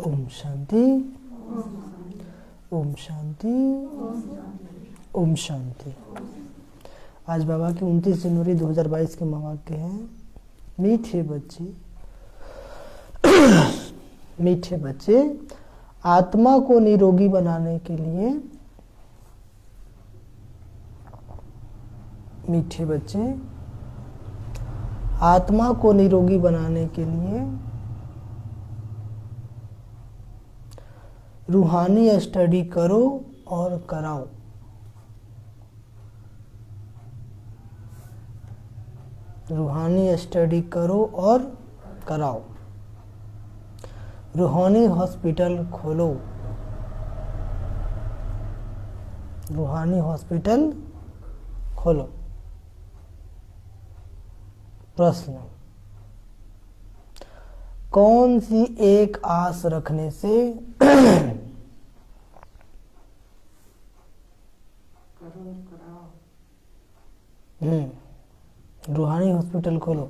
ओम शांति, ओम शांति, ओम शांति। आज बाबा की 29 जनवरी 2022 के मौके हैं। मीठे बच्चे मीठे बच्चे आत्मा को निरोगी बनाने के लिए, मीठे बच्चे आत्मा को निरोगी बनाने के लिए रूहानी स्टडी करो और कराओ। रूहानी स्टडी करो और कराओ। रूहानी हॉस्पिटल खोलो। रूहानी हॉस्पिटल खोलो। प्रश्न, कौन सी एक आस रखने से रूहानी हॉस्पिटल खोलो।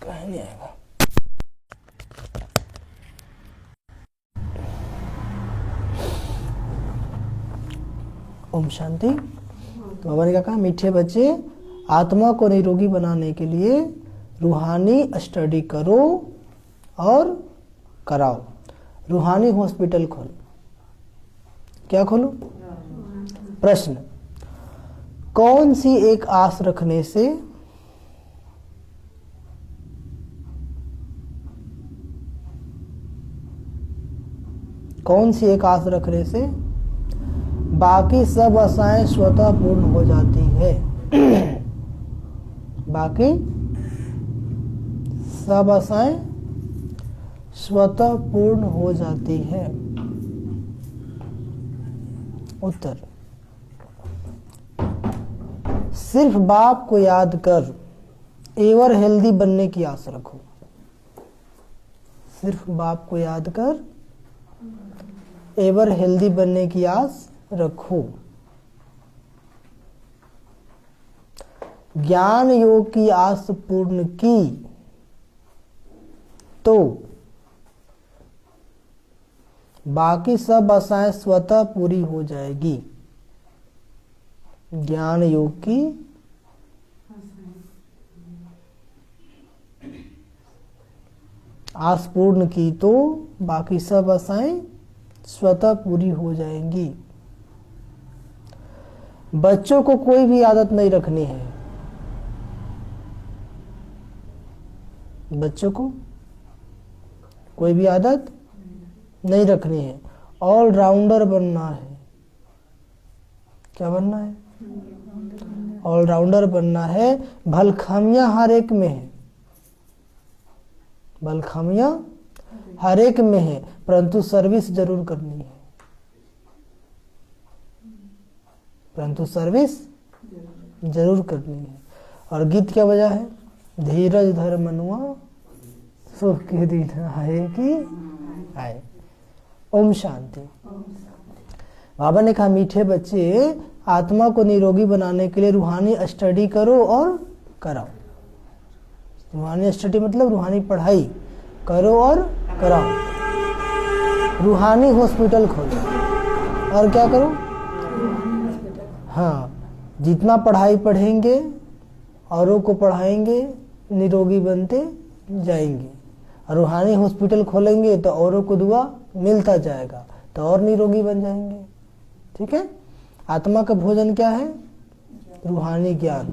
कहीं नहीं आएगा। ओम शांति। तो बाबा ने क्या कहा? मीठे बच्चे आत्मा को निरोगी बनाने के लिए रूहानी स्टडी करो और कराओ। रूहानी हॉस्पिटल खोलो। क्या खोलो? प्रश्न, कौन सी एक आस रखने से बाकी सब आशाएं स्वतः पूर्ण हो जाती है। बाकी सब आशाएं स्वतः पूर्ण हो जाती है। उत्तर, सिर्फ बाप को याद कर एवर हेल्दी बनने की आस रखो। सिर्फ बाप को याद कर एवर हेल्दी बनने की आस रखो। ज्ञान योग की आस पूर्ण की तो बाकी सब आशाएं स्वतः पूरी हो जाएगी। ज्ञान योग की आस पूर्ण की तो बाकी सब आशाएं स्वतः पूरी हो जाएंगी। बच्चों को कोई भी आदत नहीं रखनी है। बच्चों को कोई भी आदत नहीं रखनी है। ऑलराउंडर बनना है। क्या बनना है? ऑलराउंडर बनना है। भलखामियां हर एक में है। भलखामियां हर एक में है, परंतु सर्विस जरूर करनी है। परंतु सर्विस जरूर करनी है। और गीत क्या वजह है? धीरज धर मनुआ सुख के दिन आए कि आए। ओम शांति। बाबा ने कहा मीठे बच्चे आत्मा को निरोगी बनाने के लिए रूहानी स्टडी करो और कराओ। रूहानी स्टडी मतलब रूहानी पढ़ाई करो और कराओ। रूहानी हॉस्पिटल खोलो और क्या करो? हाँ, जितना पढ़ाई पढ़ेंगे औरों को पढ़ाएंगे, निरोगी बनते जाएंगे। और रूहानी हॉस्पिटल खोलेंगे तो औरों को दुआ मिलता जाएगा तो और निरोगी बन जाएंगे। ठीक है? आत्मा का भोजन क्या है? रूहानी ज्ञान।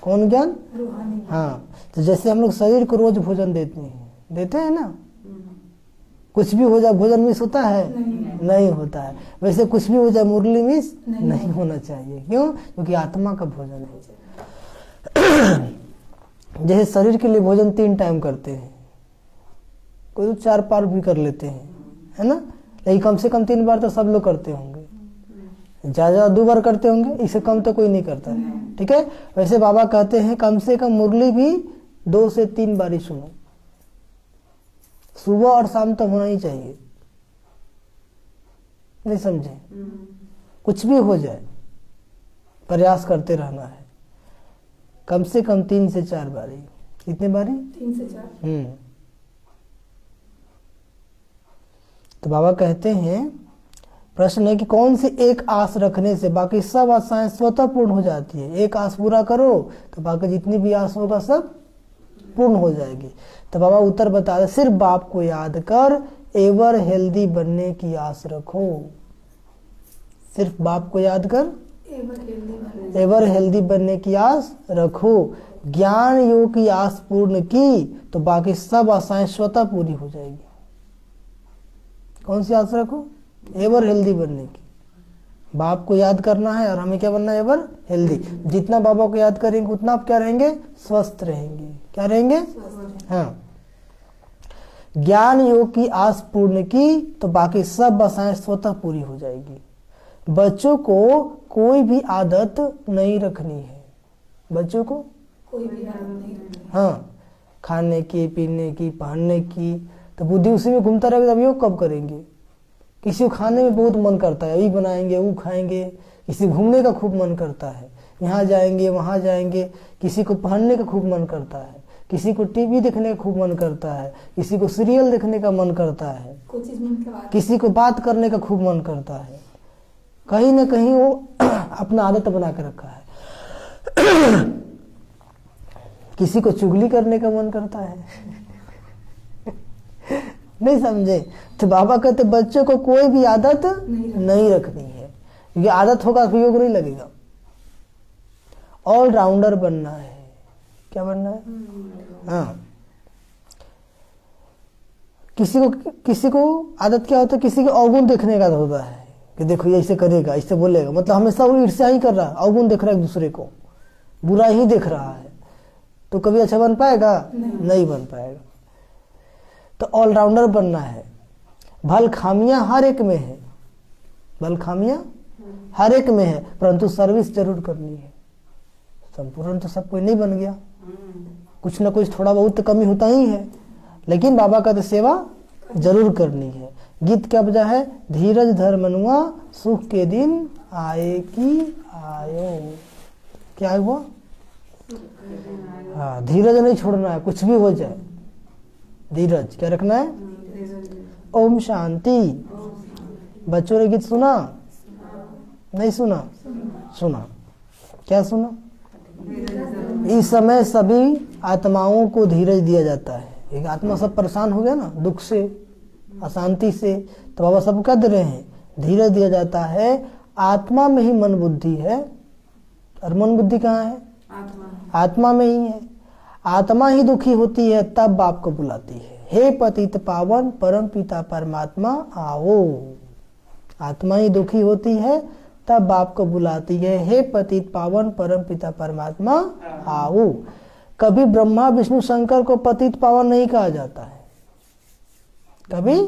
कौन ज्ञान? रूहानी। हाँ, तो जैसे हम लोग शरीर को रोज भोजन देते हैं ना। कुछ भी हो जाए भोजन मिस होता है? नहीं होता है। वैसे कुछ भी हो जाए मुरली मिस नहीं होना चाहिए। क्यों? क्योंकि आत्मा का भोजन है। जैसे शरीर के लिए भोजन 3 टाइम करते हैं, कोई 4 बार भी कर लेते हैं, है ना? लेकिन कम से कम 3 बार तो सब लोग करते होंगे। ज्यादा 2 बार करते होंगे, इससे कम तो कोई नहीं करता है। ठीक है? वैसे बाबा कहते हैं कम से कम मुरली भी 2 से 3 बार ही सुनो। सुबह और शाम तक होना ही चाहिए। नहीं समझे? कुछ भी हो जाए प्रयास करते रहना है, कम से कम 3 से 4 बारी। कितने बारी? 3 से 4। तो बाबा कहते हैं, प्रश्न है कि कौन सी एक आस रखने से बाकी सब आशाएं स्वतः पूर्ण हो जाती है। एक आस पूरा करो तो बाकी जितनी भी आस होगा सब पूर्ण हो जाएगी। तो बाबा उत्तर बता रहे, सिर्फ बाप को याद कर एवर हेल्दी बनने की आस रखो। सिर्फ बाप को याद कर एवर हेल्दी बनने की आस रखो। ज्ञान योग की आस पूर्ण की तो बाकी सब आशाएं स्वतः पूरी हो जाएगी। कौन सी आस रखो? एवर हेल्दी बनने की। बाप को याद करना है और हमें क्या बनना है? Ever healthy. जितना बाबा को याद करेंगे उतना आप क्या रहेंगे? स्वस्थ रहेंगे। क्या रहेंगे? हाँ। ज्ञान योग की आस पूर्ण की तो बाकी सब आशाएं स्वतः पूरी हो जाएगी। बच्चों को कोई भी आदत नहीं रखनी है। बच्चों को कोई भी आदत नहीं रखनी। हाँ, खाने की, पीने की, पहनने की, तो बुद्धि उसी में घूमता रहेगा। तब योग कब करेंगे? किसी को खाने में बहुत मन करता है, अभी बनाएंगे वो खाएंगे। किसी घूमने का खूब मन करता है, यहाँ जाएंगे वहाँ जाएंगे। किसी को पहनने का खूब मन करता है, किसी को टीवी देखने का खूब मन करता है, किसी को सीरियल देखने का मन करता है, किसी को बात करने का खूब मन करता है। कहीं ना कहीं वो अपना आदत बना कर रखा है। किसी को चुगली करने का मन करता है। नहीं समझे? तो बाबा कहते बच्चों को कोई भी आदत नहीं रखनी है, क्योंकि आदत होगा तो योग नहीं लगेगा। ऑलराउंडर बनना है। क्या बनना है? हाँ। किसी को आदत क्या होता है? किसी के अवगुण देखने का होता है कि देखो ये ऐसे करेगा, ऐसे बोलेगा, मतलब हमेशा वो ईर्ष्या ही कर रहा है, अवगुण देख रहा है, दूसरे को बुरा ही देख रहा है। तो कभी अच्छा बन पाएगा? नहीं बन पाएगा। तो ऑलराउंडर बनना है। भल खामियां हर एक में है, भल खामियां हर एक में है, परंतु सर्विस जरूर करनी है। संपूर्ण तो सब कोई नहीं बन गया, कुछ ना कुछ थोड़ा बहुत तो कमी होता ही है, लेकिन बाबा का तो सेवा जरूर करनी है। गीत क्या बजा है? धीरज धर मनुआ सुख के दिन आए कि आयो। क्या हुआ? हाँ, धीरज नहीं छोड़ना है, कुछ भी हो जाए धीरज क्या रखना है? ओम शांति। बच्चों ने गीत सुना? नहीं सुना? सुना। क्या सुना? इस समय सभी आत्माओं को धीरज दिया जाता है। एक आत्मा सब परेशान हो गया ना, दुख से, अशांति से, तो बाबा सब क्या दे रहे हैं? धीरज दिया जाता है। आत्मा में ही मन बुद्धि है, और मन बुद्धि कहाँ है? आत्मा में ही है। आत्मा ही दुखी होती है तब बाप को बुलाती है, हे पतित पावन परम पिता परमात्मा आओ। आत्मा ही दुखी होती है तब बाप को बुलाती है, हे पतित पावन परम पिता परमात्मा आओ। कभी ब्रह्मा विष्णु शंकर को पतित पावन नहीं कहा जाता है। कभी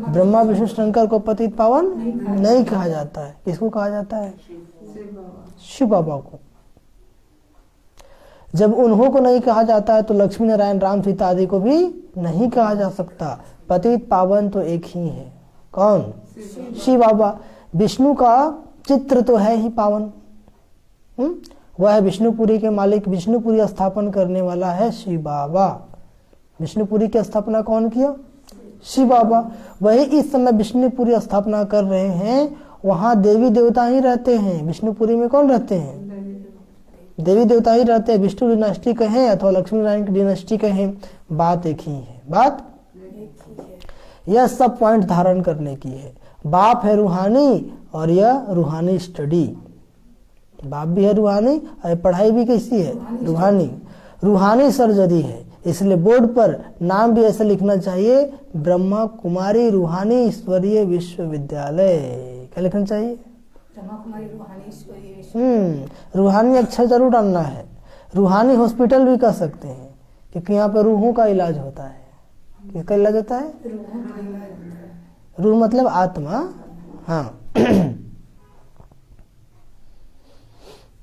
ब्रह्मा विष्णु शंकर को पतित पावन नहीं कहा जाता है। किसको कहा जाता है? शिव बाबा को। जब उन्हों को नहीं कहा जाता है तो लक्ष्मी नारायण राम सीता आदि को भी नहीं कहा जा सकता। पतित पावन तो एक ही है। कौन? शिव बाबा। विष्णु का चित्र तो है ही पावन। वह है विष्णुपुरी के मालिक, विष्णुपुरी स्थापन करने वाला है शिव बाबा। विष्णुपुरी की स्थापना कौन किया? शिव बाबा। वही इस समय विष्णुपुरी स्थापना कर रहे हैं। वहां देवी देवता ही रहते हैं। विष्णुपुरी में कौन रहते हैं? देवी देवता ही रहते हैं। विष्णु डिनास्टी कहें अथवा लक्ष्मी नारायण की डिनास्टी कहें, बात एक ही है। बात यह सब पॉइंट धारण करने की है। बाप है रूहानी और यह रूहानी स्टडी। बाप भी है रूहानी और पढ़ाई भी कैसी है? रूहानी। रूहानी सर्जरी है, इसलिए बोर्ड पर नाम भी ऐसा लिखना चाहिए, ब्रह्मा कुमारी रूहानी ईश्वरीय विश्वविद्यालय। क्या लिखना चाहिए? रूहानी अक्षर जरूर डालना है। रूहानी हॉस्पिटल भी कह सकते हैं, क्योंकि यहाँ पे रूहों का इलाज होता है। किसका इलाज होता है? रूह मतलब आत्मा। हाँ।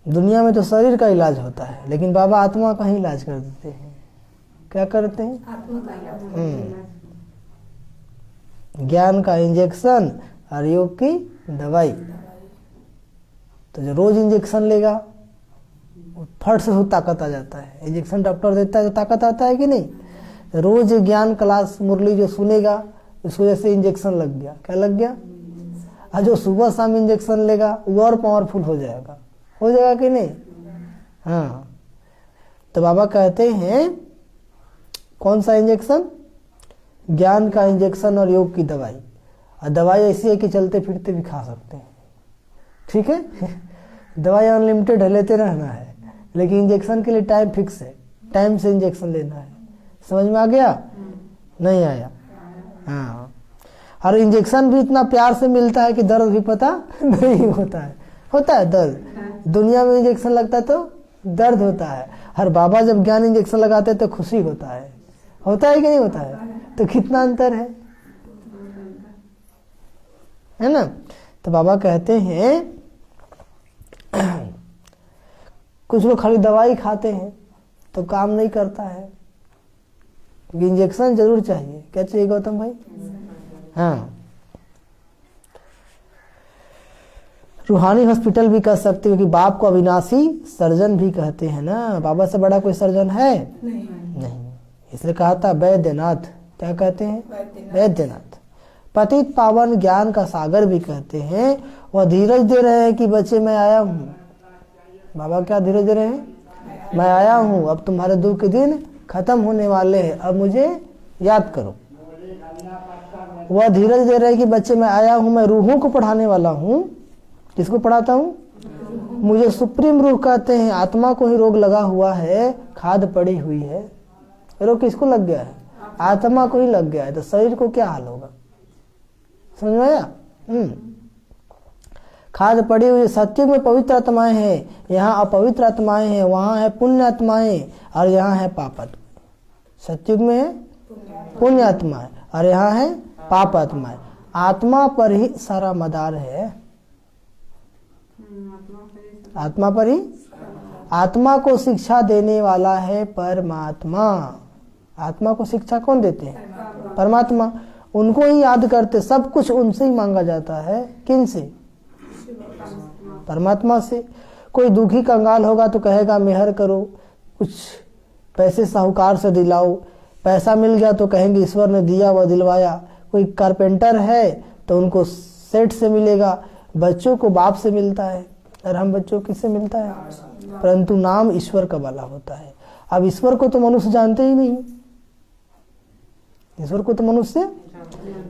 दुनिया में तो शरीर का इलाज होता है, लेकिन बाबा आत्मा का ही इलाज कर देते हैं। क्या करते हैं? आत्मा का इलाज। ज्ञान का इंजेक्शन और योग की दवाई। तो जो रोज इंजेक्शन लेगा फट से उसको ताकत आ जाता है। इंजेक्शन डॉक्टर देता है तो ताकत आता है कि नहीं? रोज ज्ञान क्लास मुरली जो सुनेगा इस वजह से इंजेक्शन लग गया। क्या लग गया? और जो सुबह शाम इंजेक्शन लेगा वो और पावरफुल हो जाएगा कि नहीं? हाँ। तो बाबा कहते हैं कौन सा इंजेक्शन? ज्ञान का इंजेक्शन और योग की दवाई। और दवाई ऐसी है कि चलते फिरते भी खा सकते हैं, ठीक है? दवाई अनलिमिटेड है, लेते रहना है, लेकिन इंजेक्शन के लिए टाइम फिक्स है, टाइम से इंजेक्शन लेना है। समझ में आ गया? नहीं आया? हाँ। और इंजेक्शन भी इतना प्यार से मिलता है कि दर्द भी पता नहीं होता है। होता है दर्द, दुनिया में इंजेक्शन लगता है तो दर्द होता है। हर बाबा जब ज्ञान इंजेक्शन लगाते हैं तो खुशी होता है कि नहीं होता है? तो कितना अंतर है ना? तो बाबा कहते हैं कुछ लोग खाली दवाई खाते हैं तो काम नहीं करता है, इंजेक्शन जरूर चाहिए। क्या चाहिए गौतम भाई? हाँ। रूहानी हॉस्पिटल भी कह सकते हो कि बाप को अविनाशी सर्जन भी कहते हैं ना। बाबा से बड़ा कोई सर्जन है? नहीं। इसलिए कहा था वैद्यनाथ। क्या कहते हैं? वैद्यनाथ। पतित पावन ज्ञान का सागर भी कहते हैं। वह धीरज दे रहे हैं कि बच्चे मैं आया हूँ। बाबा क्या धीरज दे रहे हैं? मैं आया हूँ, अब तुम्हारे दुख के दिन खत्म होने वाले हैं, अब मुझे याद करो। वह धीरज दे रहे हैं कि बच्चे मैं आया हूँ, मैं रूहों को पढ़ाने वाला हूँ। किसको पढ़ाता हूँ? मुझे सुप्रीम रूह कहते हैं। आत्मा को ही रोग लगा हुआ है, खाद पड़ी हुई है। रोग किसको लग गया है? आत्मा को ही लग गया है, तो शरीर को क्या हाल होगा? समझ में आया? खाद पड़ी हुई। सत्युग में पवित्र आत्माएं हैं, यहाँ अपवित्र आत्माएं हैं। वहां है पुण्य आत्माएं और यहाँ है पाप आत्माएं। सत्युग में है पुण्य आत्माएं और यहाँ है पाप आत्माएं। आत्मा पर ही सारा मदार है। आत्मा पर ही। आत्मा को शिक्षा देने वाला है परमात्मा। आत्मा को शिक्षा कौन देते हैं? परमात्मा। उनको ही याद करते, सब कुछ उनसे ही मांगा जाता है। किन से? परमात्मा से। कोई दुखी कंगाल होगा तो कहेगा मेहर करो, कुछ पैसे साहूकार से दिलाओ। पैसा मिल गया तो कहेंगे ईश्वर ने दिया व दिलवाया। कोई कारपेंटर है तो उनको सेठ से मिलेगा। बच्चों को बाप से मिलता है, और हम बच्चों किससे मिलता है? परंतु नाम ईश्वर का वाला होता है। अब ईश्वर को तो मनुष्य जानते ही नहीं, ईश्वर को तो मनुष्य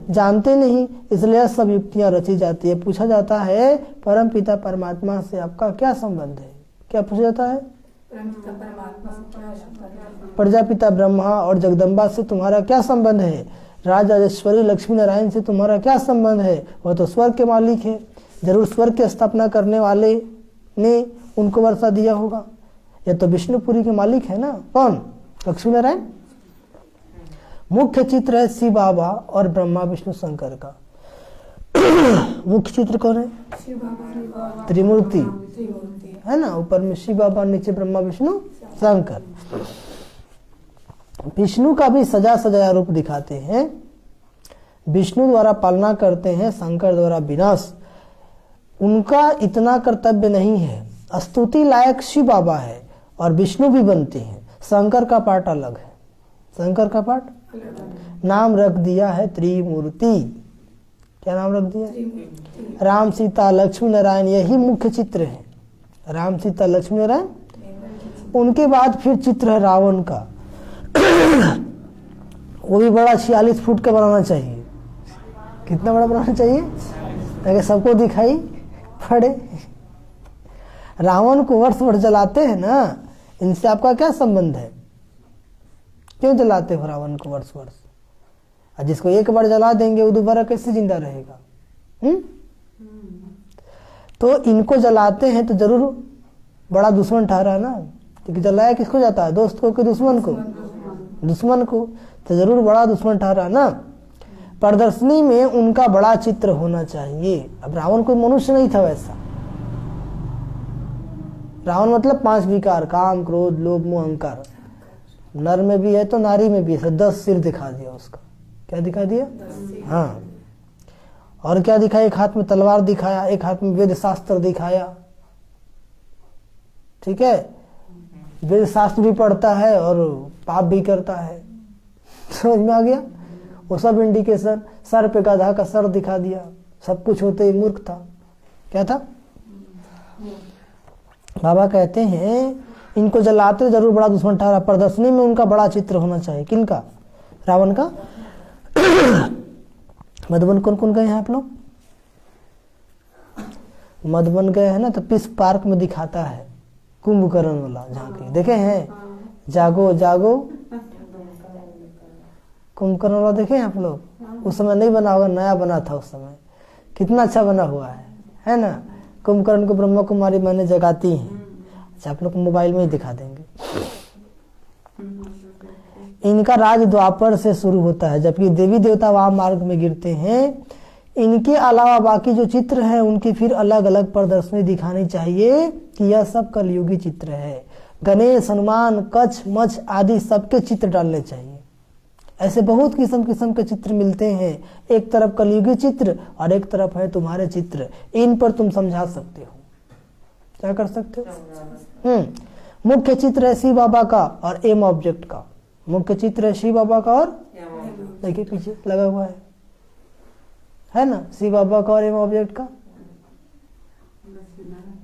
जानते नहीं, इसलिए सब युक्तियां रची जाती है। पूछा जाता है परम पिता परमात्मा से आपका क्या संबंध है? क्या पूछा जाता है? प्रजापिता ब्रह्मा और जगदम्बा से तुम्हारा क्या संबंध है? राजेश्वरी लक्ष्मी नारायण से तुम्हारा क्या संबंध है? वह तो स्वर्ग के मालिक है, जरूर स्वर्ग की स्थापना करने वाले ने उनको वर्षा दिया होगा। यह तो विष्णुपुरी के मालिक है ना। कौन? लक्ष्मी नारायण। मुख्य चित्र है शिव बाबा और ब्रह्मा विष्णु शंकर का। मुख्य चित्र कौन है? त्रिमूर्ति है ना। ऊपर में शिव बाबा, नीचे ब्रह्मा विष्णु शंकर। विष्णु का भी सजा सजाया रूप दिखाते हैं। विष्णु द्वारा पालना करते हैं, शंकर द्वारा विनाश। उनका इतना कर्तव्य नहीं है। स्तुति लायक शिव बाबा है और विष्णु भी बनते हैं। शंकर का पाठ अलग है। शंकर का पाठ नाम रख दिया है त्रिमूर्ति। क्या नाम रख दिया? राम सीता लक्ष्मी नारायण, यही मुख्य चित्र है। राम सीता लक्ष्मी नारायण। उनके बाद फिर चित्र है रावण का। वो भी बड़ा 46 फुट का बनाना चाहिए। कितना बड़ा बनाना चाहिए ताकि सबको दिखाई पड़े। रावण को वर्ष वर्ष जलाते हैं ना, इनसे आपका क्या संबंध है? क्यों जलाते हो रावण को वर्ष वर्ष? और जिसको एक बार जला देंगे वो दोबारा कैसे जिंदा रहेगा? तो इनको जलाते हैं तो जरूर बड़ा दुश्मन ठहरा ना। क्योंकि जलाया किसको जाता है? दोस्त को कि दुश्मन को? दुश्मन को। तो जरूर बड़ा दुश्मन ठहरा ना। प्रदर्शनी में उनका बड़ा चित्र होना चाहिए। अब रावण कोई मनुष्य नहीं था वैसा। रावण मतलब 5 विकार, काम क्रोध लोभ मोह अहंकार। नर में भी है तो नारी में भी है। 10 सिर दिखा दिया उसका। क्या दिखा दिया? हाँ, और क्या दिखाया, एक हाथ में तलवार दिखाया, एक हाथ में वेद शास्त्र दिखाया। ठीक है, वेद शास्त्र भी पढ़ता है और पाप भी करता है। समझ में आ गया? वो सब इंडिकेशन, सर पे गधा का सर दिखा दिया, सब कुछ होते ही मूर्ख था। क्या था? बाबा कहते हैं इनको जलाते जरूर बड़ा दुश्मन ठहरा, प्रदर्शनी में उनका बड़ा चित्र होना चाहिए। किनका? रावण का। मधुबन कौन कौन गए हैं आप लोग? मधुबन गए हैं ना, तो पीस पार्क में दिखाता है कुंभकर्ण वाला झांकी, देखे हैं? जागो जागो कुंभकर्ण वाला देखे हैं आप लोग? उस समय नहीं बना होगा, नया बना था उस समय। कितना अच्छा बना हुआ है ना? कुंभकर्ण को ब्रह्मा कुमारी मैंने जगाती हैं। अच्छा, आप लोग मोबाइल में ही दिखा देंगे। इनका राज द्वापर से शुरू होता है, जबकि देवी देवता वहां मार्ग में गिरते हैं। इनके अलावा बाकी जो चित्र हैं उनकी फिर अलग अलग प्रदर्शनी दिखानी चाहिए कि यह सब कलयुगी चित्र है। गणेश, हनुमान, कच्छ, मच्छ आदि सबके चित्र डालने चाहिए। ऐसे बहुत किस्म किस्म के चित्र मिलते हैं। एक तरफ कलयुगी चित्र और एक तरफ है तुम्हारे चित्र। इन पर तुम समझा सकते हो। क्या कर सकते हो? मुख्य चित्र है शिव बाबा का और एम ऑब्जेक्ट का। मुख्य चित्र है शिव बाबा का और देखिए पीछे लगा हुआ है ना, शिव बाबा का और एम ऑब्जेक्ट का।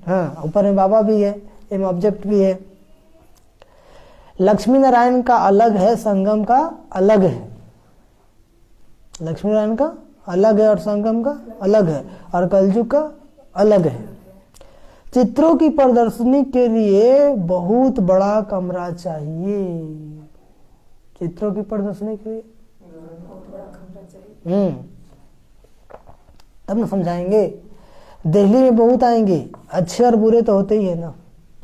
हाँ, ऊपर में बाबा भी है, एम ऑब्जेक्ट भी है। लक्ष्मी नारायण का अलग है, संगम का अलग है। लक्ष्मी नारायण का अलग है और संगम का अलग है, और कलयुग का अलग है। चित्रों की प्रदर्शनी के लिए बहुत बड़ा कमरा चाहिए। चित्रों की प्रदर्शनी के लिए तब ना समझाएंगे। दिल्ली में बहुत आएंगे, अच्छे और बुरे तो होते ही है ना।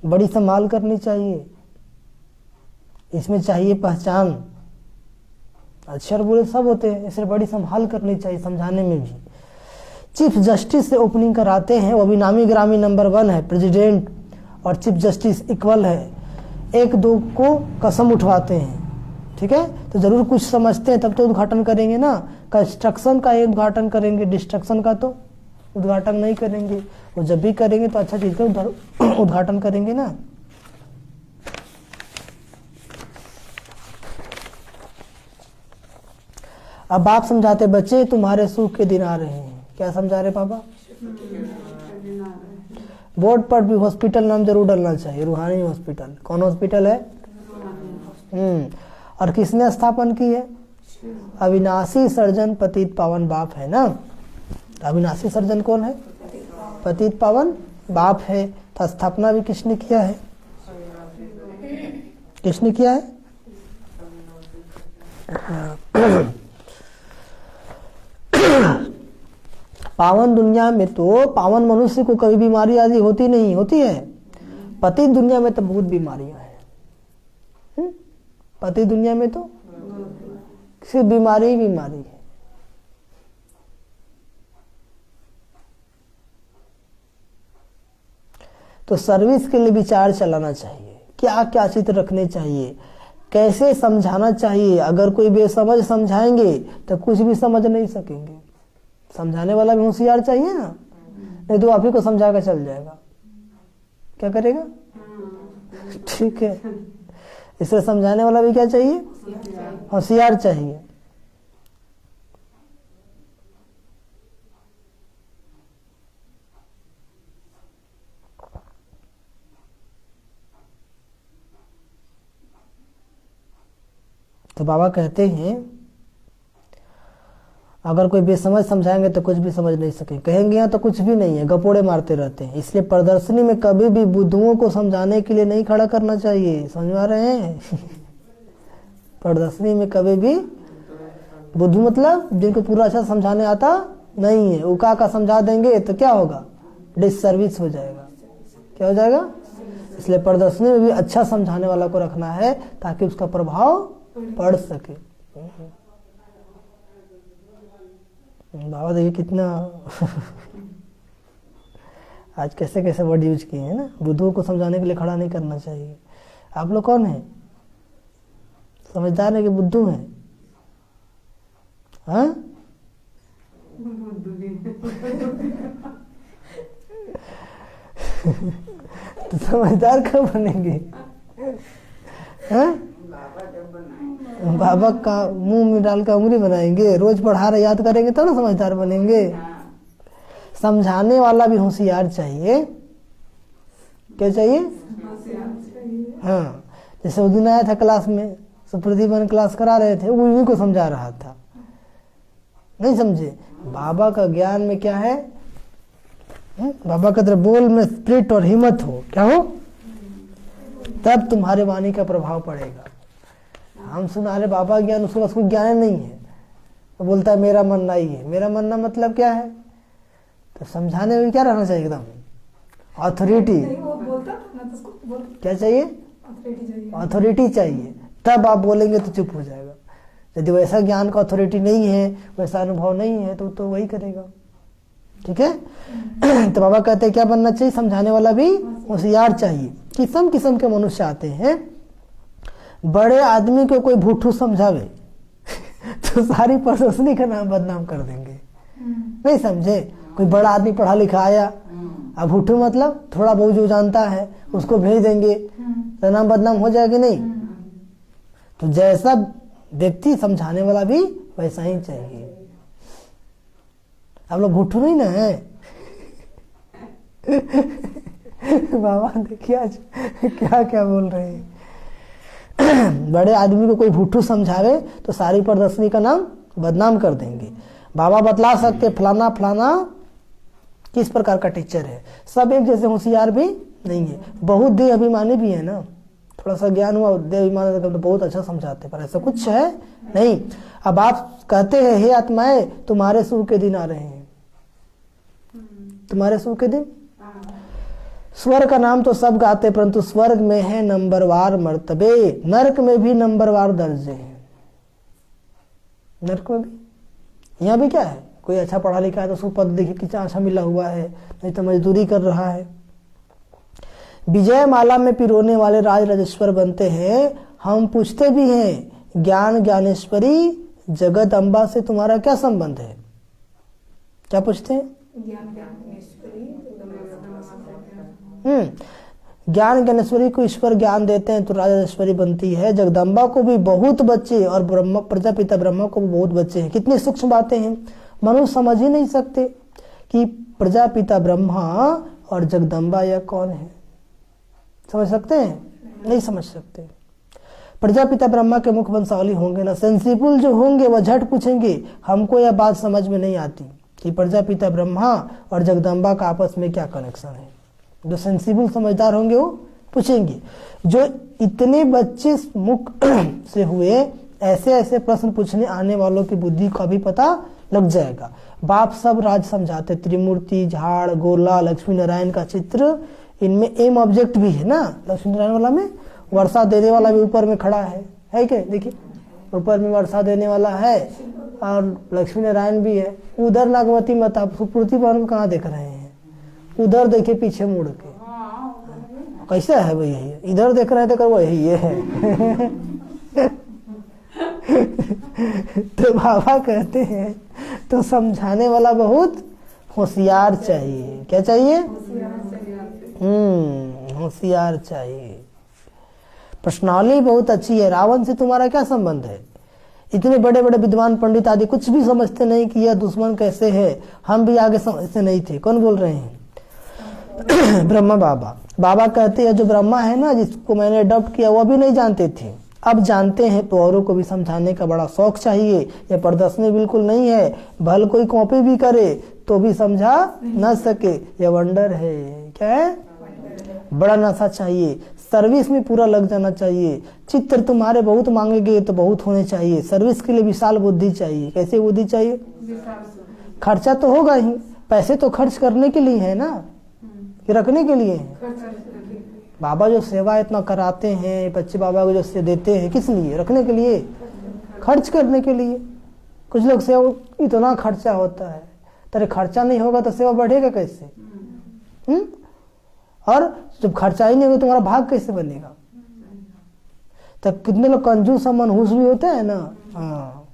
बड़ी संभाल करनी चाहिए, इसमें चाहिए पहचान। अच्छे और बुरे सब होते हैं, इसलिए बड़ी संभाल करनी चाहिए समझाने में भी। चीफ जस्टिस से ओपनिंग कराते हैं, वो भी नामी ग्रामी नंबर 1 है। प्रेसिडेंट और चीफ जस्टिस इक्वल है, एक दो को कसम उठवाते हैं। ठीक है, तो जरूर कुछ समझते हैं तब तो उद्घाटन करेंगे ना। कंस्ट्रक्शन का एक उद्घाटन करेंगे, डिस्ट्रक्शन का तो उद्घाटन नहीं करेंगे। वो जब भी करेंगे तो अच्छा चीज का उद्घाटन करेंगे ना। अब बाप समझाते, बच्चे तुम्हारे सुख के दिन आ रहे हैं। क्या समझा रहे पापा? बोर्ड पर भी हॉस्पिटल नाम जरूर डालना चाहिए, रूहानी हॉस्पिटल। कौन हॉस्पिटल है? और किसने स्थापन की है? अविनाशी सर्जन पतित पावन बाप है ना। अविनाशी सर्जन कौन है? पतित पावन बाप है। तो स्थापना भी किसने किया है? किसने किया है? पावन दुनिया में तो पावन मनुष्य को कभी बीमारी आदि होती नहीं, होती है? पतित दुनिया में तो बहुत बीमारियां हैं। पतित दुनिया में तो सिर्फ बीमारी ही बीमारी है। तो सर्विस के लिए विचार चलाना चाहिए, क्या क्या चित्र रखने चाहिए, कैसे समझाना चाहिए। अगर कोई बेसमझ समझाएंगे तो कुछ भी समझ नहीं सकेंगे। समझाने वाला भी होशियार चाहिए ना, नहीं तो आप ही को समझा कर चल जाएगा। क्या करेगा? ठीक है, इसलिए समझाने वाला भी क्या चाहिए? होशियार चाहिए। तो बाबा कहते हैं अगर कोई बेसमझ समझाएंगे तो कुछ भी समझ नहीं सके, कहेंगे यहाँ तो कुछ भी नहीं है, गपोड़े मारते रहते हैं। इसलिए प्रदर्शनी में कभी भी बुद्धुओं को समझाने के लिए नहीं खड़ा करना चाहिए। समझ आ रहे हैं? प्रदर्शनी में कभी भी बुद्धू मतलब जिनको पूरा अच्छा समझाने आता नहीं है, उका का समझा देंगे तो क्या होगा? डिससर्विस हो जाएगा। क्या हो जाएगा? इसलिए प्रदर्शनी में भी अच्छा समझाने वाला को रखना है ताकि उसका प्रभाव पड़ सके। बाबा देखिए कितना आज कैसे कैसे वर्ड यूज किए हैं ना। बुद्धुओं को समझाने के लिए खड़ा नहीं करना चाहिए। आप लोग कौन है? समझदार है कि बुद्धू है? हाँ, तो समझदार कब बनेंगे? हैं? बाबा का मुंह में डाल कर उंगली बनाएंगे? रोज पढ़ा रहे याद करेंगे तो ना समझदार बनेंगे। समझाने वाला भी होशियार चाहिए। क्या चाहिए? हाँ, जैसे उस दिन आया था क्लास में, सुप्रदीप क्लास करा रहे थे, वो इन्हीं को समझा रहा था। नहीं समझे? बाबा का ज्ञान में क्या है? बाबा का तरफ बोल में स्पिरिट और हिम्मत हो, क्या हो? तब तुम्हारे वाणी का प्रभाव पड़ेगा। हम सुना रहे बाबा ज्ञान, उसको ज्ञान नहीं है, वो बोलता है मेरा मानना ही है। मेरा मानना मतलब क्या है? तो समझाने में क्या रहना चाहिए? एकदम अथॉरिटी। क्या चाहिए? अथॉरिटी चाहिए। तब आप बोलेंगे तो चुप हो जाएगा। यदि वैसा ज्ञान का अथॉरिटी नहीं है, वैसा अनुभव नहीं है, तो वही करेगा। ठीक है? तो बाबा कहते हैं क्या बनना चाहिए? समझाने वाला भी होशियार चाहिए। किस्म किस्म के मनुष्य आते हैं। बड़े आदमी को कोई भूठू समझावे तो सारी प्रशंसनी का नाम बदनाम कर देंगे। नहीं समझे? कोई बड़ा आदमी पढ़ा लिखा आया, अब भूठू मतलब थोड़ा बहुत जो जानता है उसको भेज देंगे तो नाम बदनाम हो जाएगा। नहीं, तो जैसा व्यक्ति समझाने वाला भी वैसा ही चाहिए। आप लोग भुट्टू नहीं ना है? बाबा देखिए आज क्या क्या बोल रहे हैं। बड़े आदमी को कोई भुट्टू समझावे तो सारी प्रदर्शनी का नाम बदनाम कर देंगे। बाबा बतला सकते फलाना फलाना किस प्रकार का टीचर है। सब एक जैसे होशियार भी नहीं है, बहुत देह अभिमानी भी है ना। थोड़ा सा ज्ञान हुआ देह अभिमान तो बहुत अच्छा समझाते, पर ऐसा कुछ है नहीं। अब आप कहते हैं हे आत्माएं तुम्हारे सुख के दिन आ रहे हैं, तुम्हारे सुख के दिन। स्वर्ग का नाम तो सब गाते, परंतु स्वर्ग में है नंबरवार मर्तबे, नरक में भी नंबरवार दर्जे हैं। नरक में भी, यहाँ भी क्या है? कोई अच्छा पढ़ा लिखा है तो उसको पद देखिए कितना अच्छा मिला हुआ है, नहीं तो मजदूरी कर रहा है। विजय माला में पिरोने वाले राज राजेश्वर बनते हैं। हम पूछते भी हैं ज्ञान ज्ञानेश्वरी जगत अम्बा से तुम्हारा क्या संबंध है? क्या पूछते हैं? ज्ञान ज्ञानेश्वरी को ईश्वर ज्ञान देते हैं तो राजेश्वरी बनती है। जगदम्बा को भी बहुत बच्चे और ब्रह्मा प्रजापिता ब्रह्मा को भी बहुत बच्चे हैं। कितनी सूक्ष्म बातें हैं, मनुष्य समझ ही नहीं सकते कि प्रजापिता ब्रह्मा और जगदम्बा यह कौन है। समझ सकते हैं? नहीं समझ सकते। प्रजापिता ब्रह्मा के मुख वंशावली होंगे ना, सेंसिबल जो होंगे वह झट पूछेंगे हमको यह बात समझ में नहीं आती कि प्रजापिता ब्रह्मा और जगदम्बा का आपस में क्या कनेक्शन है। जो सेंसिबल समझदार होंगे वो पूछेंगे। जो इतने बच्चे मुख से हुए, ऐसे ऐसे प्रश्न पूछने आने वालों की बुद्धि का भी पता लग जाएगा। बाप सब राज समझाते, त्रिमूर्ति, झाड़, गोला, लक्ष्मी नारायण का चित्र, इनमें एम ऑब्जेक्ट भी है ना। लक्ष्मी नारायण वाला में वर्षा देने वाला भी ऊपर में खड़ा है क्या? देखिए ऊपर में वर्षा देने वाला है और लक्ष्मी नारायण भी है। उधर नागवती माता सुपूर्ति भवन कहाँ देख रहे हैं? उधर देखिए पीछे मुड़ के, कैसा है भाई? यही इधर देख रहे थे, वो यही है। तो बाबा कहते हैं तो समझाने वाला बहुत होशियार चाहिए। क्या चाहिए? होशियार चाहिए। प्रश्नावली बहुत अच्छी है। रावण से तुम्हारा क्या संबंध है? इतने बड़े बड़े विद्वान पंडित आदि कुछ भी समझते नहीं कि यह दुश्मन कैसे है। हम भी आगे समझते नहीं थे। कौन बोल रहे हैं? ब्रह्मा बाबा। बाबा कहते हैं जो ब्रह्मा है ना, जिसको मैंने अडॉप्ट किया, वो भी नहीं जानते थे, अब जानते हैं। तो औरों को भी समझाने का बड़ा शौक चाहिए। यह प्रदर्शनी बिल्कुल नहीं है, भल कोई कॉपी भी करे तो भी समझा न सके, यह वंडर है। क्या है? बड़ा नशा चाहिए। सर्विस में पूरा लग जाना चाहिए। चित्र तुम्हारे बहुत मांगेंगे तो बहुत होने चाहिए। सर्विस के लिए विशाल बुद्धि चाहिए। कैसे बुद्धि चाहिए? खर्चा तो होगा ही, पैसे तो खर्च करने के लिए है ना, कि रखने के लिए है? बाबा जो सेवा इतना कराते हैं, बच्चे बाबा को जो देते हैं, किस लिए? रखने के लिए, खर्च करने के लिए। कुछ लोग सेवा इतना खर्चा होता है, तेरे खर्चा नहीं होगा तो सेवा बढ़ेगा कैसे? और जब खर्चा ही नहीं होगा तुम्हारा भाग कैसे बनेगा? तब कितने लोग कंजूस मनहूस भी होते हैं ना। हाँ,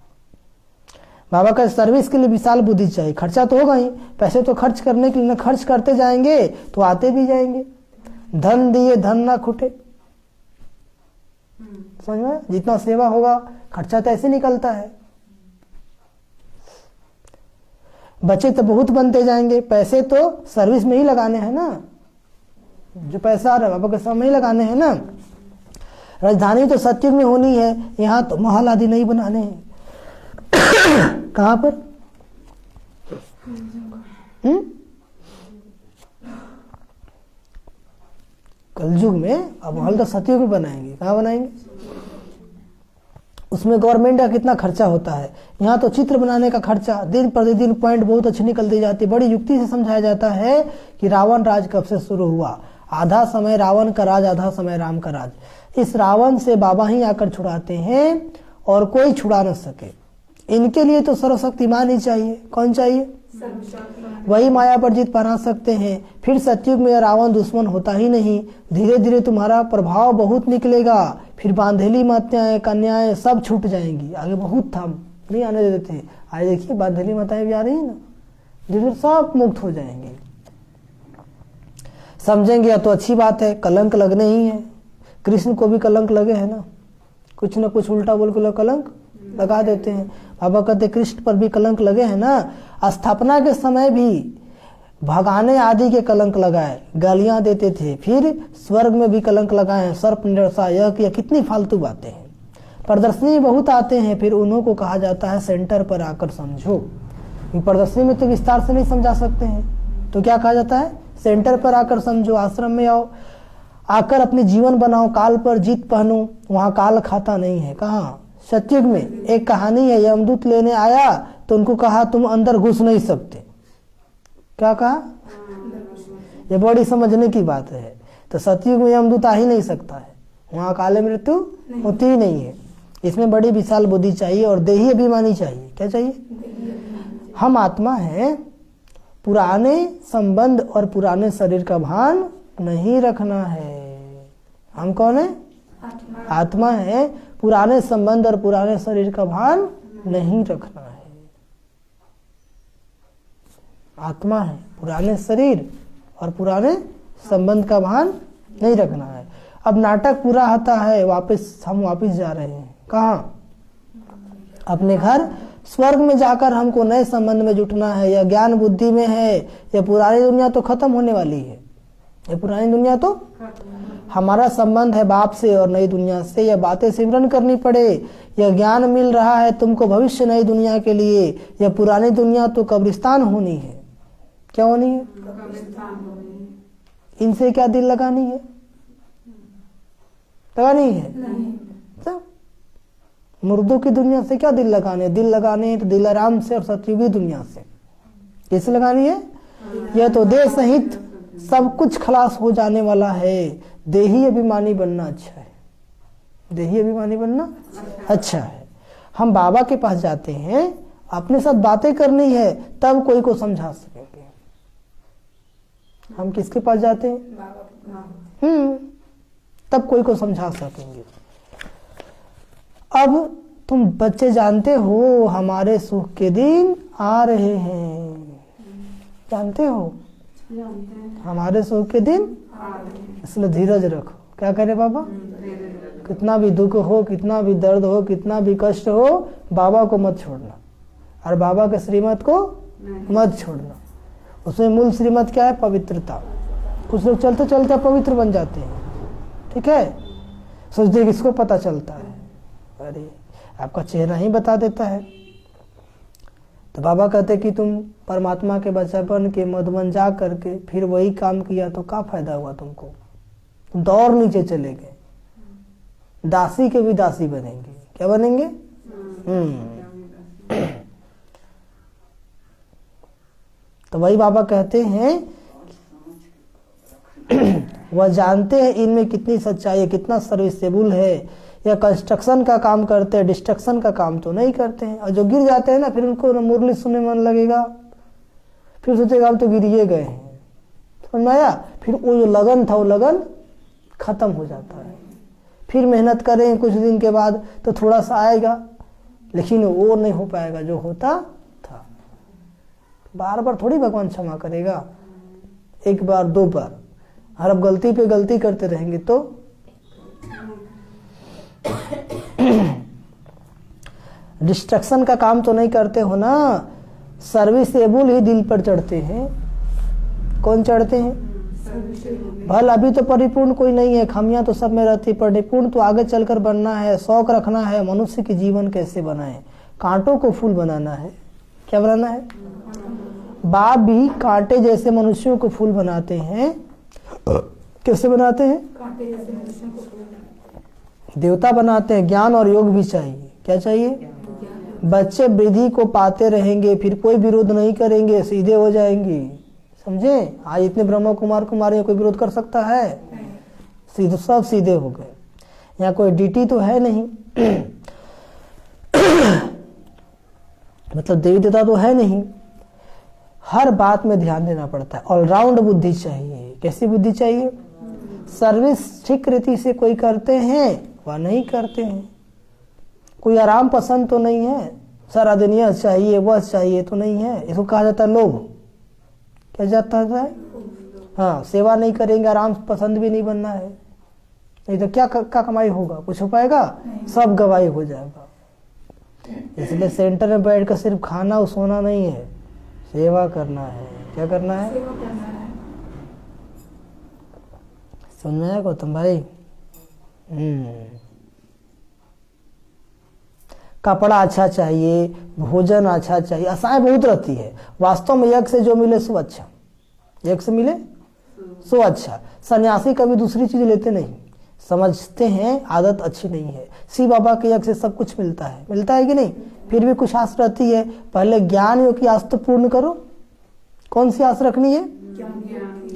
बाबा का सर्विस के लिए विशाल बुद्धि चाहिए। खर्चा तो होगा ही, पैसे तो खर्च करने के लिए, खर्च करते जाएंगे तो आते भी जाएंगे। धन दिए धन ना खुटे, समझ में? जितना सेवा होगा खर्चा तो ऐसे निकलता है। बचे तो बहुत बनते जाएंगे, पैसे तो सर्विस में ही लगाने हैं ना। जो पैसा आ रहा है बाबा के समय ही लगाने हैं ना। राजधानी तो सत्युग में होनी है, यहाँ तो महल आदि नहीं बनाने हैं। कहाँ पर? कलयुग में। अब महल तो सत्युग में बनाएंगे, कहाँ बनाएंगे? उसमें गवर्नमेंट का कितना खर्चा होता है। यहाँ तो चित्र बनाने का खर्चा, दिन प्रतिदिन पॉइंट बहुत अच्छी निकलती जाती है। बड़ी युक्ति से समझाया जाता है कि रावण राज कब से शुरू हुआ। आधा समय रावण का राज, आधा समय राम का राज। इस रावण से बाबा ही आकर छुड़ाते हैं और कोई छुड़ा न सके। इनके लिए तो सर्वशक्तिमान ही चाहिए। कौन चाहिए? वही माया पर जीत पहना सकते हैं। फिर सतयुग में रावण दुश्मन होता ही नहीं। धीरे धीरे तुम्हारा प्रभाव बहुत निकलेगा। फिर बांधेली माताएं, कन्याएं सब छूट जाएंगी। आगे बहुत था, नहीं आने देते थे। आज देखिए बांधेली माताएं भी आ रही है ना, धीरे धीरे सब मुक्त हो जाएंगे। समझेंगे तो अच्छी बात है, कलंक लगने ही है। कृष्ण को भी कलंक लगे है ना, कुछ न कुछ उल्टा बोल के कलंक लगा देते हैं। बाबा कहते कृष्ण पर भी कलंक लगे हैं ना। स्थापना के समय भी भगाने आदि के कलंक लगाए, गालियां देते थे। फिर स्वर्ग में भी कलंक लगाए हैं, सर्प निरसा, यह कि कितनी फालतू बातें हैं। प्रदर्शनी बहुत आते हैं, फिर उन्हों को कहा जाता है सेंटर पर आकर समझो। प्रदर्शनी में तो विस्तार से नहीं समझा सकते हैं, तो क्या कहा जाता है? सेंटर पर आकर समझो। आश्रम में आओ, आकर अपने जीवन बनाओ, काल पर जीत पहनो। वहां काल खाता नहीं है। कहाँ? सतयुग में। एक कहानी है, यमदूत लेने आया तो उनको कहा तुम अंदर घुस नहीं सकते। क्या कहा? ये बड़ी समझने की बात है। तो सतयुग में यमदूत आ ही नहीं सकता है, वहां काले मृत्यु होती ही नहीं है। इसमें बड़ी विशाल बुद्धि चाहिए और देही अभिमानी चाहिए। क्या चाहिए? हम आत्मा हैं, पुराने संबंध और पुराने शरीर का भान नहीं रखना है। हम कौन है? आत्मा है। पुराने संबंध और पुराने शरीर का भान नहीं रखना है। आत्मा है, पुराने शरीर और पुराने संबंध का भान नहीं रखना है। अब नाटक पूरा होता है, हम वापस जा रहे हैं। कहाँ? अपने घर। स्वर्ग में जाकर हमको नए संबंध में जुटना है। या ज्ञान बुद्धि में है, या पुरानी दुनिया तो खत्म होने वाली है। ये पुरानी दुनिया तो हमारा संबंध है बाप से और नई दुनिया से। यह बातें सिमरन करनी पड़े। यह ज्ञान मिल रहा है तुमको भविष्य नई दुनिया के लिए। यह पुरानी दुनिया तो कब्रिस्तान होनी है। क्या होनी है? इनसे क्या दिल लगानी है? लगानी है तो मुर्दों की दुनिया से क्या दिल लगाने? दिल लगाने हैं तो दिलाराम से और सतयुगी दुनिया से। कैसे लगानी है? यह तो देह सहित सब कुछ खलास हो जाने वाला है। देही अभिमानी बनना अच्छा है। देही अभिमानी बनना अच्छा है। हम बाबा के पास जाते हैं, अपने साथ बातें करनी है, तब कोई को समझा सकेंगे। हम किसके पास जाते हैं? तब कोई को समझा सकेंगे। अब तुम बच्चे जानते हो हमारे सुख के दिन आ रहे हैं। जानते हो हमारे सुख के दिन, इसलिए धीरज रखो। क्या करे बाबा? कितना भी दुख हो, कितना भी दर्द हो, कितना भी कष्ट हो, बाबा को मत छोड़ना और बाबा के श्रीमत को मत छोड़ना। उसमें मूल श्रीमत क्या है? पवित्रता। कुछ लोग चलते चलते पवित्र बन जाते हैं, ठीक है, सोचते किसको पता चलता है? अरे आपका चेहरा ही बता देता है। तो बाबा कहते कि तुम परमात्मा के बच्चापन के मधुबन जा करके फिर वही काम किया तो क्या फायदा हुआ तुमको? तुम तो और नीचे चले गए, दासी के भी दासी बनेंगे। क्या बनेंगे? तो वही बाबा कहते हैं वह जानते हैं इनमें कितनी सच्चाई है, कितना सर्विसेबल है। या कंस्ट्रक्शन का काम करते हैं, डिस्ट्रक्शन का काम तो नहीं करते हैं। और जो गिर जाते हैं ना, फिर उनको मुरली सुनने मन लगेगा, फिर सोचेगा हम तो गिरिए गए हैं। समझ में आया? फिर वो जो लगन था वो लगन खत्म हो जाता है। फिर मेहनत करें कुछ दिन के बाद तो थोड़ा सा आएगा, लेकिन वो नहीं हो पाएगा जो होता था। बार बार थोड़ी भगवान क्षमा करेगा, एक बार दो बार। और अब गलती पे गलती करते रहेंगे तो डिस्ट्रक्शन का काम तो नहीं करते हो ना। सर्विसेबल ही दिल पर चढ़ते हैं। कौन चढ़ते हैं? भल अभी तो परिपूर्ण कोई नहीं है, खामियां तो सब में रहती, परिपूर्ण तो आगे चलकर बनना है। शौक रखना है मनुष्य के जीवन कैसे बनाए, कांटों को फूल बनाना है। क्या बनाना है? बाप भी कांटे जैसे मनुष्यों को फूल बनाते हैं। कैसे बनाते हैं? कांटे जैसे मनुष्यों को फूल। देवता बनाते हैं। ज्ञान और योग भी चाहिए। क्या चाहिए? बच्चे वृद्धि को पाते रहेंगे, फिर कोई विरोध नहीं करेंगे, सीधे हो जाएंगे। समझे? आज इतने ब्रह्मा कुमार कुमारी कोई विरोध कर सकता है? सीधे, सब सीधे हो गए। यहाँ कोई डीटी तो है नहीं मतलब देवी देवता तो है नहीं। हर बात में ध्यान देना पड़ता है। ऑलराउंड बुद्धि चाहिए। कैसी बुद्धि चाहिए? सर्विस ठीक रीति से कोई करते हैं वह नहीं करते हैं। कोई आराम पसंद तो नहीं है, सारा दिन यह चाहिए वह चाहिए तो नहीं है। इसको कहा जाता है लोभ। क्या जाता है? हाँ, सेवा नहीं करेंगे, आराम पसंद भी नहीं बनना है, नहीं तो क्या कमाई होगा? कुछ हो पाएगा? सब गवाही हो जाएगा। इसलिए सेंटर में बैठ कर सिर्फ खाना और सोना नहीं है, सेवा करना है। क्या करना है? सेवा करना है। समझ में आया गौतम भाई? कपड़ा अच्छा चाहिए, भोजन अच्छा चाहिए, आशाएं बहुत रहती है। वास्तव में यज्ञ से जो मिले सो अच्छा, यज्ञ से मिले सो अच्छा। सन्यासी कभी दूसरी चीज लेते नहीं, समझते हैं आदत अच्छी नहीं है। शिव बाबा के यज्ञ से सब कुछ मिलता है। मिलता है कि नहीं? फिर भी कुछ आस रहती है। पहले ज्ञान योग की आस तो पूर्ण करो। कौन सी आस रखनी है?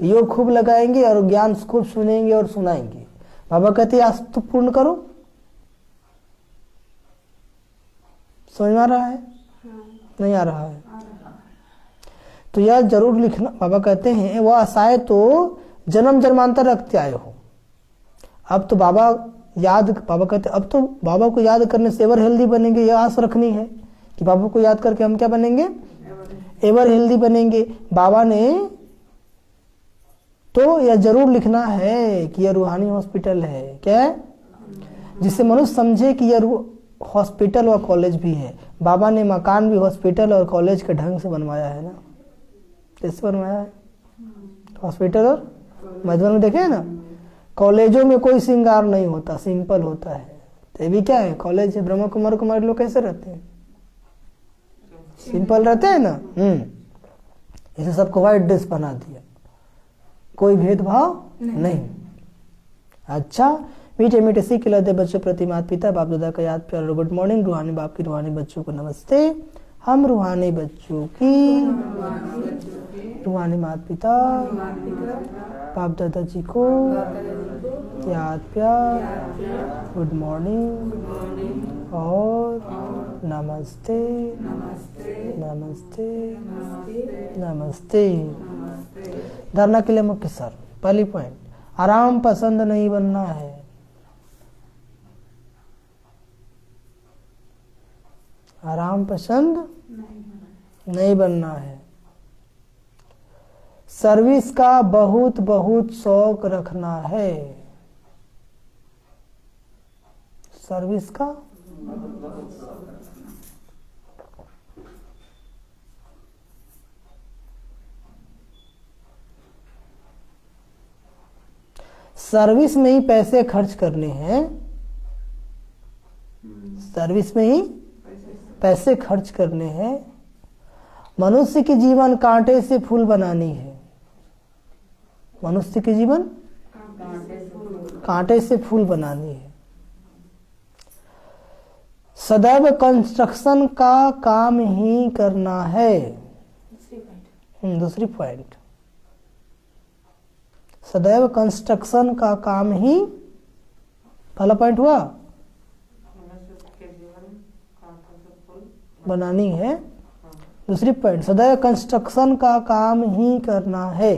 योग खूब लगाएंगे और ज्ञान खूब सुनेंगे और सुनाएंगे। बाबा कहते आस तो पूर्ण करो। समझ में आ रहा है? नहीं आ रहा है? तो यह जरूर लिखना। बाबा कहते हैं वह आशाएं तो जन्म जन्मांतर रखते आए हो। अब तो बाबा कहते अब तो बाबा को याद करने से एवर हेल्दी बनेंगे। यह आस रखनी है कि बाबा को याद करके हम क्या बनेंगे? एवर हेल्दी बनेंगे। बाबा ने तो यह जरूर लिखना है कि यह रूहानी हॉस्पिटल है। क्या है? जिससे मनुष्य समझे कि यह हॉस्पिटल और कॉलेज भी है। बाबा ने मकान भी हॉस्पिटल और कॉलेज के ढंग से बनवाया है ना। कैसे बनवाया है? हॉस्पिटल और मधुबन में देखे ना, कॉलेजों में कोई श्रृंगार नहीं होता, सिंपल होता है। तो ये भी क्या है? कॉलेज है। ब्रह्मा कुमार कुमारी लोग कैसे रहते हैं? सिंपल रहते हैं ना। इसे सबको व्हाइट ड्रेस बना दिया, कोई भेदभाव नहीं। अच्छा, मीठे मीठे सीख खिलाते बच्चों प्रति माता पिता बाप दादा का याद प्यार और गुड मॉर्निंग। रूहानी बाप की रूहानी बच्चों को नमस्ते। हम रूहानी बच्चों की रूहानी माता पिता बाप दादा जी को याद प्यार, गुड मॉर्निंग और नमस्ते नमस्ते नमस्ते। धारणा के लिए मुख्य सर पहली पॉइंट, आराम पसंद नहीं बनना है। आराम पसंद नहीं बनना है। सर्विस का बहुत बहुत शौक रखना है। सर्विस का सर्विस में ही पैसे खर्च करने हैं। सर्विस में ही पैसे खर्च करने हैं। मनुष्य के जीवन कांटे से फूल बनानी है। मनुष्य के जीवन कांटे से फूल बनानी है। सदैव कंस्ट्रक्शन का काम ही करना है। दूसरी पॉइंट, सदैव कंस्ट्रक्शन का काम ही, पहला पॉइंट हुआ बनानी है। दूसरी पॉइंट, सदैव कंस्ट्रक्शन का काम ही करना है,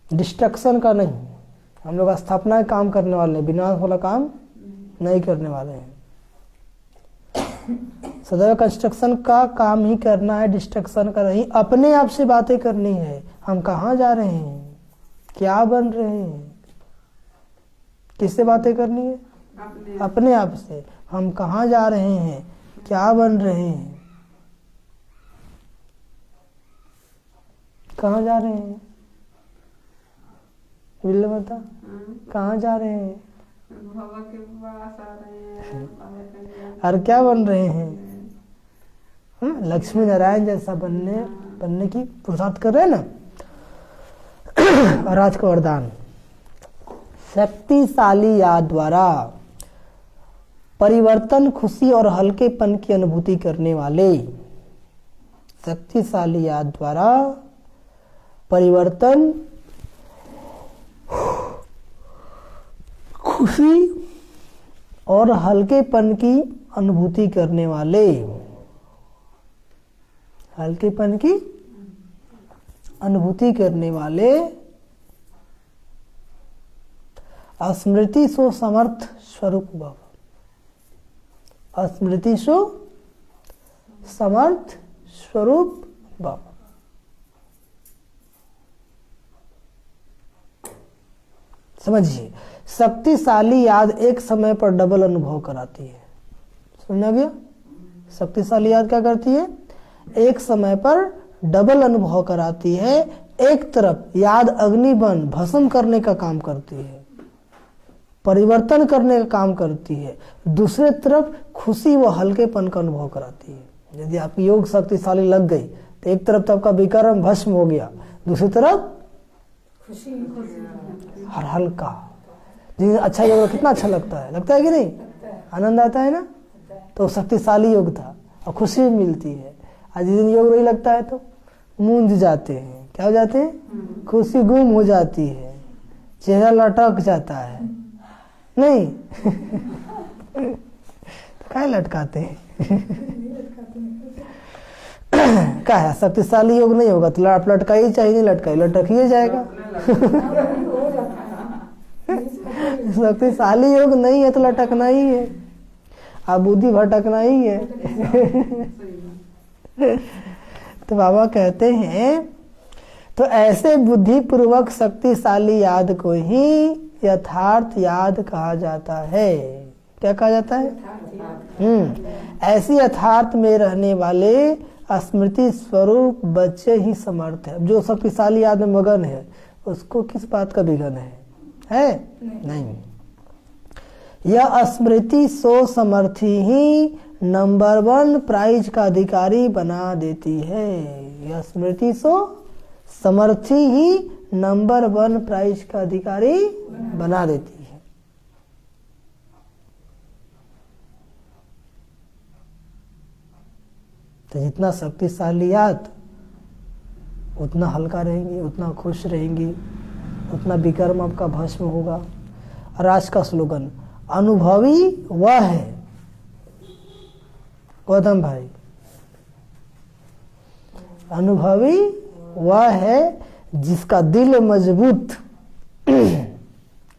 डिस्ट्रक्शन का नहीं। हम लोग स्थापना का काम करने वाले हैं, विनाश वाला काम नहीं करने वाले हैं। सदैव कंस्ट्रक्शन का काम ही करना है, डिस्ट्रक्शन का नहीं। अपने आप से बातें करनी है, हम कहाँ जा रहे हैं, क्या बन रहे हैं। किससे बातें करनी है? अपने आप से। हम कहाँ जा रहे हैं, क्या बन रहे हैं, कहाँ जा रहे हैं? बिल्ले बता, कहाँ जा रहे हैं? बाबा के पास आ रहे हैं। और क्या बन रहे हैं? लक्ष्मी नारायण जैसा बनने की पुरुषार्थ कर रहे हैं ना। और आज का वरदान, शक्तिशाली याद द्वारा परिवर्तन, खुशी और हल्केपन की अनुभूति करने वाले। शक्तिशाली याद द्वारा परिवर्तन, खुशी और हल्केपन की अनुभूति करने वाले। हल्केपन की अनुभूति करने वाले स्मृति सो समर्थ स्वरूप बाबा। स्मृति सो समर्थ स्वरूप बाबा। समझिए, शक्तिशाली याद एक समय पर डबल अनुभव कराती है। समझा गया? शक्तिशाली याद क्या करती है? एक समय पर डबल अनुभव कराती है। एक तरफ याद अग्निबन भस्म करने का काम करती है, परिवर्तन करने का काम करती है। दूसरे तरफ खुशी व हल्केपन का अनुभव कराती है। यदि आपकी योग शक्तिशाली लग गई तो एक तरफ तो आपका विक्रम भस्म हो गया, दूसरी तरफ खुशी हर हल्का। अच्छा योग कितना अच्छा लगता है कि नहीं? आनंद आता है ना। तो शक्तिशाली योग था और खुशी भी मिलती है। आज जिस दिन योग नहीं लगता है तो मूंझ जाते हैं। क्या हो जाते हैं? खुशी गुम हो जाती है, चेहरा लटक जाता है। नहीं तो क्या लटकाते हैं? क्या है, शक्तिशाली योग नहीं होगा तो आप लटकाइए, चाहिए नहीं लटकाइए, लटक ही जाएगा। शक्तिशाली योग नहीं है तो लटकना ही है, आप बुद्धि भटकना ही है। तो बाबा कहते हैं, तो ऐसे बुद्धि पूर्वक शक्तिशाली याद को ही यथार्थ याद कहा जाता है। क्या कहा जाता है? ऐसी यथार्थ में रहने वाले स्मृति स्वरूप बच्चे ही समर्थ है। जो शक्तिशाली याद में मगन है उसको किस बात का विघन है? नहीं। यह स्मृति सो समर्थी ही नंबर 1 प्राइज का अधिकारी बना देती है। यह स्मृति सो समर्थी ही नंबर 1 प्राइज का अधिकारी बना देती है। तो जितना शक्तिशाली याद उतना हल्का रहेंगी, उतना खुश रहेंगी, उतना विक्रम आपका भस्म होगा। और आज का स्लोगन, अनुभवी वह है, गौतम भाई, अनुभवी वह है जिसका दिल मजबूत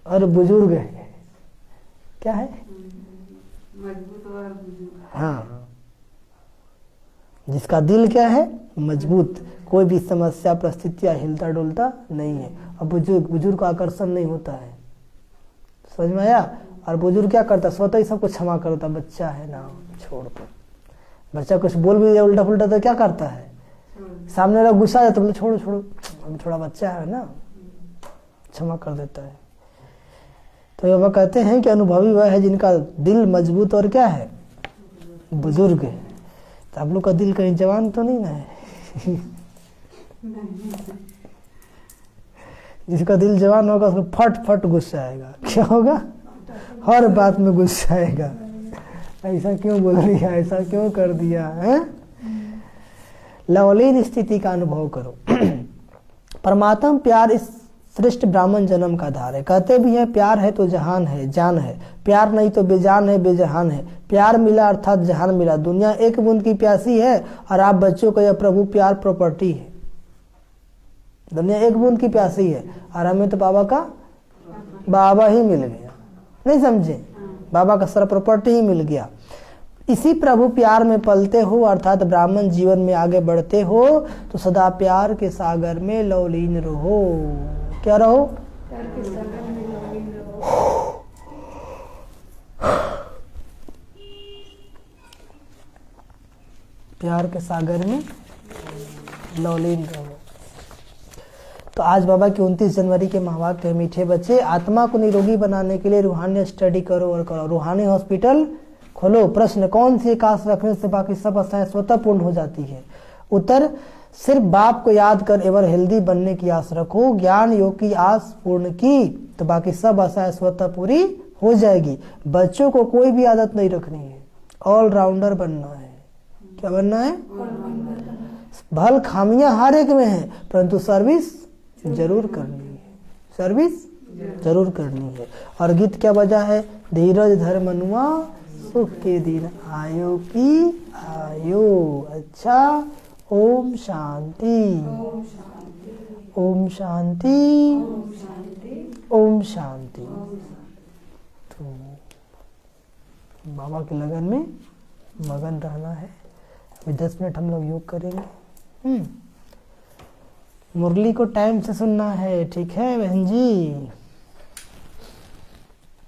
और बुजुर्ग है। क्या है? मजबूत और बुजुर्ग। हाँ, जिसका दिल क्या है? मजबूत, कोई भी समस्या परिस्थितियां हिलता डुलता नहीं है। और बुजुर्ग का आकर्षण नहीं होता है। समझ में आया? और बुजुर्ग क्या करता है? स्वतः ही सबको क्षमा करता। बच्चा है ना, छोड़ दो। बच्चा कुछ बोल भी उल्टा पुल्टा तो क्या करता है? सामने वाला गुस्सा है तो बोले छोड़ो छोड़ो, अभी थोड़ा बच्चा है ना, क्षमा कर देता है। तो वह कहते हैं कि अनुभवी वह है जिनका दिल मजबूत और क्या है? बुजुर्ग है। तो आप लोग का दिल कहीं जवान तो नहीं ना है? जिसका दिल जवान होगा उसको फट फट गुस्सा आएगा। क्या होगा? हर बात में गुस्सा आएगा। ऐसा क्यों बोल दिया, ऐसा क्यों कर दिया है? लवलीन स्थिति का अनुभव करो। परमात्मा प्यार इस श्रेष्ठ ब्राह्मण जन्म का आधार है। कहते भी हैं प्यार है तो जहान है, जान है। प्यार नहीं तो बेजान है, बेजहान है। प्यार मिला अर्थात जहान मिला। दुनिया एक बूंद की प्यासी है और आप बच्चों का यह प्रभु प्यार प्रॉपर्टी है। दुनिया एक बूंद की प्यासी है और हमें तो बाबा ही मिल गया। नहीं समझे? बाबा का सारा प्रॉपर्टी ही मिल गया। इसी प्रभु प्यार में पलते हो अर्थात ब्राह्मण जीवन में आगे बढ़ते हो तो सदा प्यार के सागर में लवलीन रहो। क्या रहो? प्यार के सागर में लवलीन रहो। प्यार के सागर में लवलीन रहो। तो आज बाबा की 29 जनवरी के महावाक्य है, मीठे बच्चे आत्मा को निरोगी बनाने के लिए रूहानी स्टडी करो और करो। रूहानी हॉस्पिटल खोलो। प्रश्न, कौन सी एक आस रखने से बाकी सब आशाएं स्वतः पूर्ण हो जाती है? उत्तर, सिर्फ बाप को याद कर एवर हेल्दी बनने की आस रखो। ज्ञान योग की आस पूर्ण की तो बाकी सब आशाएं स्वतः पूरी हो जाएगी। बच्चों को कोई भी आदत नहीं रखनी है, ऑलराउंडर बनना है। क्या बनना है? भल खामियां हर एक में है परंतु सर्विस जरूर करनी है। सर्विस जरूर करनी है। और गीत क्या बजा है? धीरज धर मनुआ सुख के दिन आयो की आयो। अच्छा, ओम शांति, ओम शांति, ओम शांति। तो बाबा के लगन में मगन रहना है। अभी 10 मिनट हम लोग योग करेंगे। मुरली को टाइम से सुनना है, ठीक है बहन जी?